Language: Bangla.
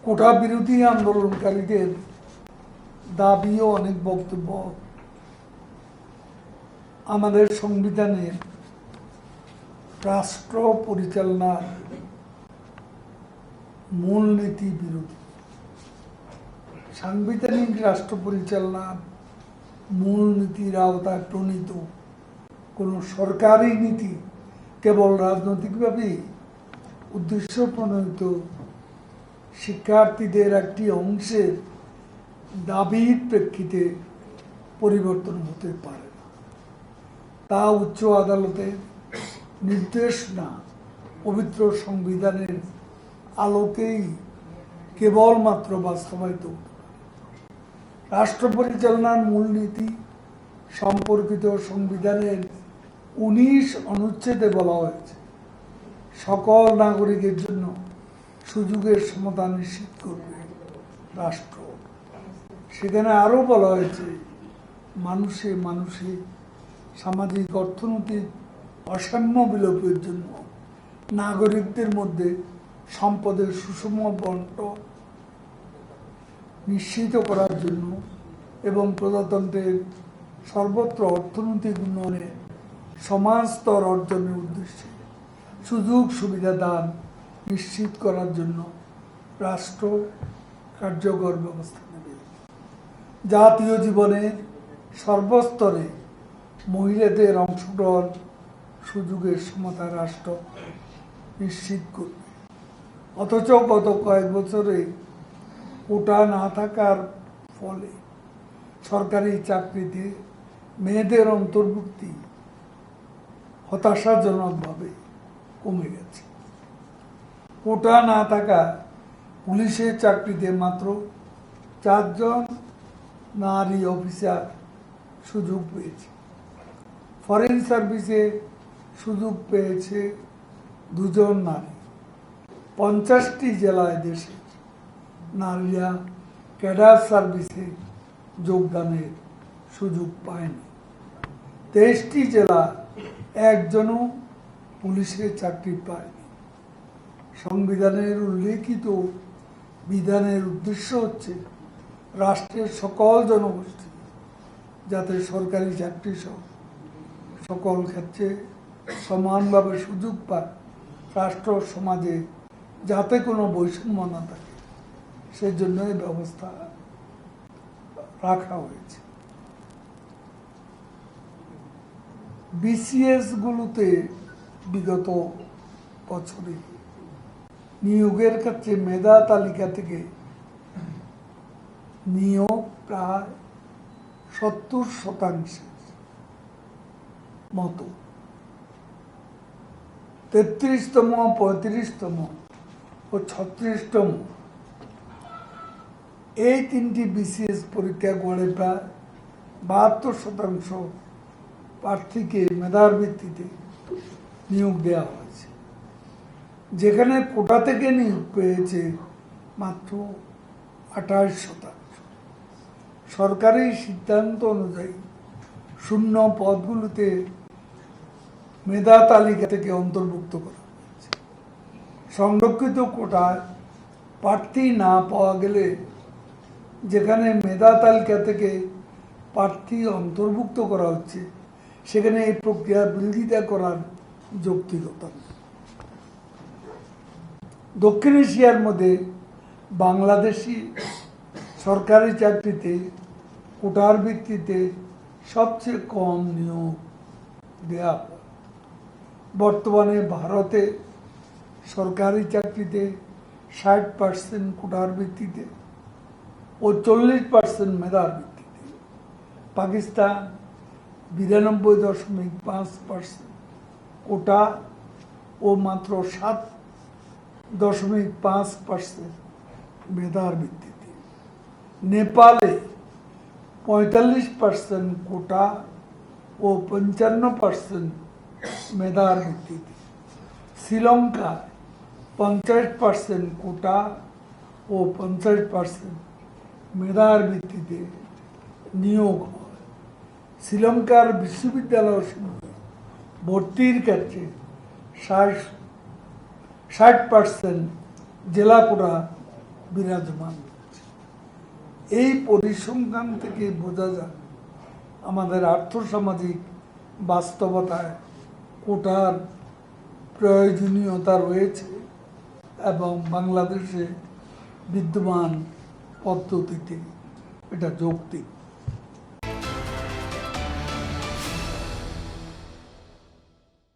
কোটা বিরোধী আন্দোলনকারীদের দাবি ও অনেক বক্তব্য আমাদের সংবিধানের রাষ্ট্র পরিচালনার মূলনীতি বিরোধী। সাংবিধানিক রাষ্ট্র পরিচালনার মূলনীতির আওতায় প্রণীত কোনো সরকারি নীতি কেবল রাজনৈতিকভাবে উদ্দেশ্য প্রণীত শিক্ষার্থীদের একটি অংশের দাবির প্রেক্ষিতে পরিবর্তন হতে পারে না। তা উচ্চ আদালতের নির্দেশ না, পবিত্র সংবিধানের আলোকেই কেবলমাত্র বাস্তবায়িত হতে পারে। রাষ্ট্র পরিচালনার মূলনীতি সম্পর্কিত সংবিধানের 19 অনুচ্ছেদে বলা হয়েছে, সকল নাগরিকের জন্য সুযোগের সমতা নিশ্চিত করবে রাষ্ট্র। সেখানে আরও বলা হয়েছে, মানুষে মানুষে সামাজিক অর্থনৈতিক অসাম্য বিলোপের জন্য নাগরিকদের মধ্যে সম্পদের সুষম বণ্টন নিশ্চিত করার জন্য এবং প্রজাতন্ত্রের সর্বত্র অর্থনৈতিক উন্নয়নে সমান স্তর অর্জনের উদ্দেশ্যে সুযোগ সুবিধা দান নিশ্চিত করার জন্য রাষ্ট্র কার্যকর ব্যবস্থা নেবে। জাতীয় জীবনের সর্বস্তরে মহিলাদের অংশগ্রহণ সুযোগের সমতা রাষ্ট্র নিশ্চিত করবে। অথচ গত কয়েক বছরে কোটা না থাকার ফলে সরকারি চাকরিতে মেয়েদের অন্তর্ভুক্তি হতাশাজনকভাবে কমে গেছে। কোটা না থাকা পুলিশের চাকরিতে মাত্র 4 জন নারী অফিসার সুযোগ পেয়েছে। ফরেন সার্ভিসে সুযোগ পেয়েছে 2 জন নারী। 50টি জেলায় দেশে নারীরা ক্যাডার সার্ভিসে যোগদানের সুযোগ পায়নি। 23টি জেলা একজনও পুলিশের চাকরি পায়নি। সংবিধানের উল্লেখিত বিধানের উদ্দেশ্য হচ্ছে রাষ্ট্রের সকল জনগোষ্ঠী যাতে সরকারি চাকরি সহ সকল ক্ষেত্রে সমানভাবে সুযোগ পায়, রাষ্ট্র সমাজে যাতে কোনো বৈষম্য না থাকে সেজন্য এই ব্যবস্থা রাখা হয়েছে। বিসিএস গুলোতে বিগত বছরে নিয়োগের ক্ষেত্রে মেধা তালিকা থেকে নিয়োগ প্রায় 70% মতো। 33তম, 35তম ও 36তম এই 3টি বিসিএস পরীক্ষা গড়ে প্রায় 72% প্রার্থীকে মেধার ভিত্তিতে নিয়োগ দেওয়া হয়েছে, যেখানে কোটা থেকে নিয়োগ পেয়েছে মাত্র 28%। সরকারি সিদ্ধান্ত অনুযায়ী শূন্য পদগুলোতে মেধা তালিকা থেকে অন্তর্ভুক্ত করা হয়েছে। সংরক্ষিত কোটায় প্রার্থী না পাওয়া গেলে যেখানে মেধা তালিকা থেকে প্রার্থী অন্তর্ভুক্ত করা হচ্ছে সেখানে এই প্রক্রিয়ার বিরোধিতা করার যৌক্তিকতা নেই। দক্ষিণ এশিয়ার মধ্যে বাংলাদেশি সরকারি চাকরিতে কোটার ভিত্তিতে সবচেয়ে কম নিয়োগ দেওয়া হয়। বর্তমানে ভারতে সরকারি চাকরিতে 60% কোটার ভিত্তিতে ও 40% মেধার ভিত্তিতে। পাকিস্তান 92.5% কোটা ও মাত্র 7.5% মেধার ভিত্তিতে। নেপালে 45% কোটা ও 55% মেধার ভিত্তিতে। শ্রীলঙ্কায় 50% কোটা ও 50% মেধার ভিত্তিতে নিয়োগ হয়। শ্রীলঙ্কার বিশ্ববিদ্যালয় ভর্তির ক্ষেত্রে 60% জেলা কোটা বিরাজমান। এই পরিসংখ্যান থেকে বোঝা যায় আমাদের আর্থসামাজিক বাস্তবতায় কোটার প্রয়োজনীয়তা রয়েছে এবং বাংলাদেশে বিদ্যমান পদ্ধতিটি এটা যৌক্তিক।